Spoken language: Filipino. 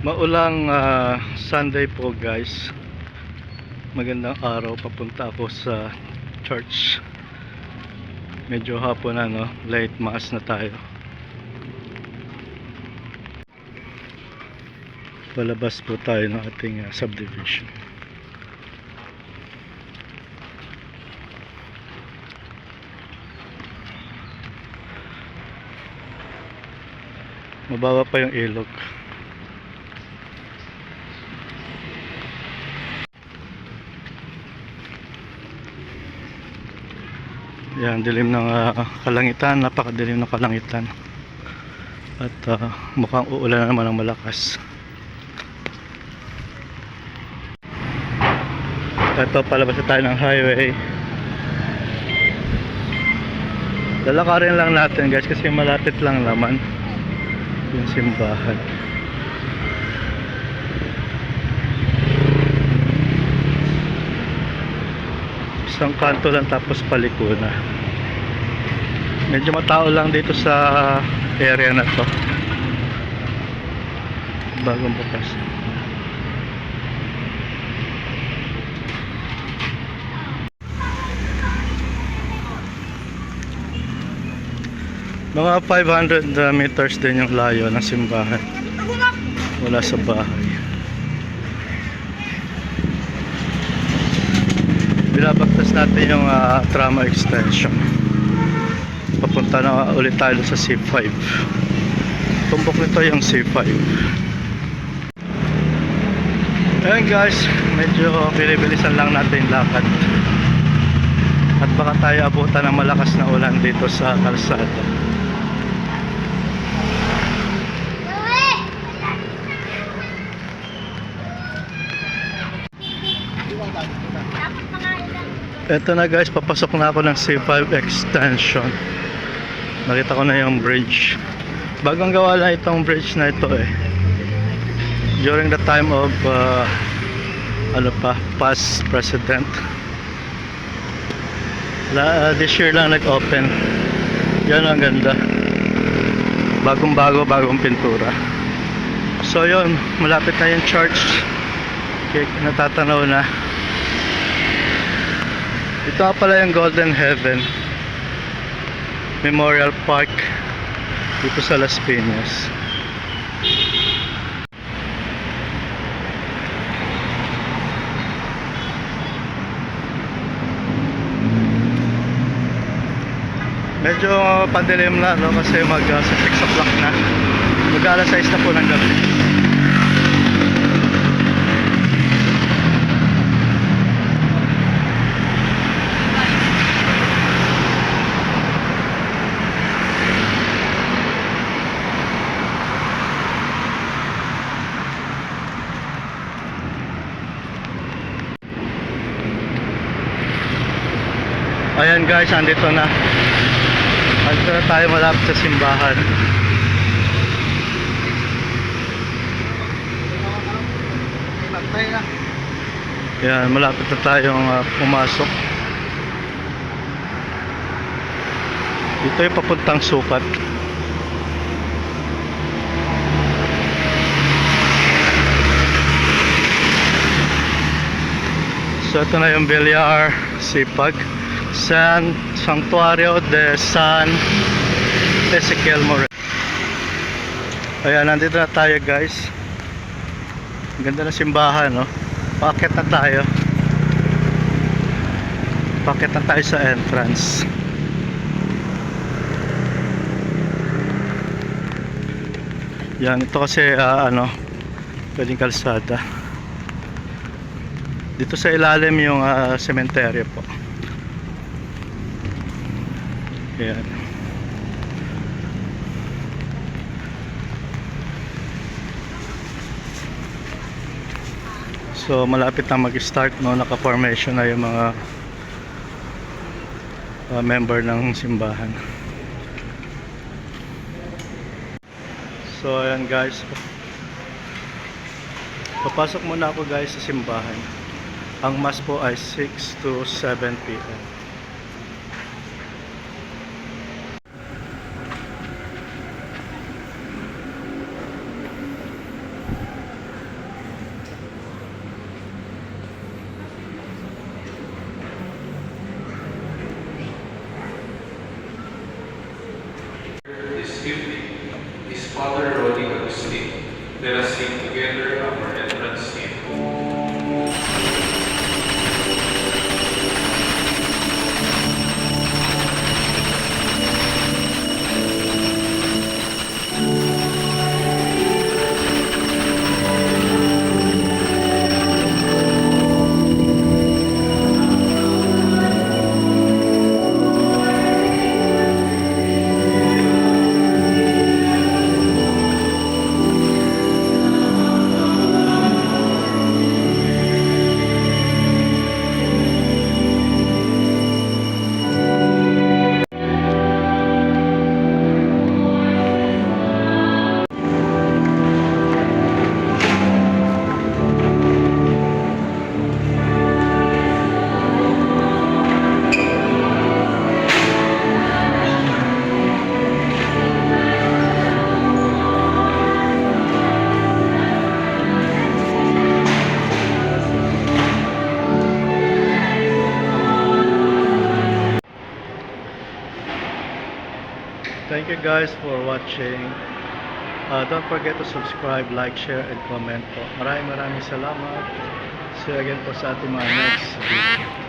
Maulang Sunday po guys. Magandang araw, papunta ako sa church. Medyo hapon na, no? Late mass na tayo. Palabas po tayo ng ating subdivision. Mababa pa yung ilog. Yan, dilim ng kalangitan, napakadilim ng kalangitan. At mukhang uulan naman ng malakas. Ito, palabas na tayo ng highway. Lalakarin lang natin guys kasi malapit lang naman yung simbahan. Isang kanto lang tapos paliko na. Medyo matao lang dito sa area na to. Bagong bukas. Mga 500 meters din yung layo ng simbahan wala sa bahay. Binabagtas natin yung tram extension. Papunta na ulit tayo sa C5. Tumbok nito yung C5. Ayan guys, medyo bilibilisan lang natin yung lakad. At baka tayo abutan ng malakas na ulan dito sa kalsada. Eto na guys, papasok na ako ng C5 extension. Nakita ko na yung bridge. Bagong gawa lang itong bridge na ito eh. During the time of past president. This year lang nag-open. Yan, ang ganda. Bagong bago, bagong pintura. So yun, malapit na yung church. Okay, natatanaw na. Ito nga pala yung Golden Heaven Memorial Park dito sa Las Piñas. Medyo pandilim na, no? Kasi mag 6 o'clock na. Mag-alas 6 na po ng gabi. Ayan guys, andito na. Andito na tayo malapit sa simbahan. Ayan, malapit na tayong pumasok. Ito yung papuntang Sukat. So ito na yung Villar Sipag Santuario de San Ezequiel Moreno. Ayan, nandito na tayo guys. Ganda na simbahan, no? Paakyat na tayo. Paakyat na tayo sa entrance. Yan, ito kasi pwedeng kalsada. Dito sa ilalim yung sementeryo po. Ayan. So malapit na mag-start, no? Naka-formation na yung mga member ng simbahan. So ayan guys, papasok muna ako guys sa simbahan. Ang mass po ay 6 to 7 p.m. Let us sing together our entrance hymn. Thank you guys for watching. Don't forget to subscribe, like, share, and comment po. Maraming salamat. See you again po sa ating mga next video.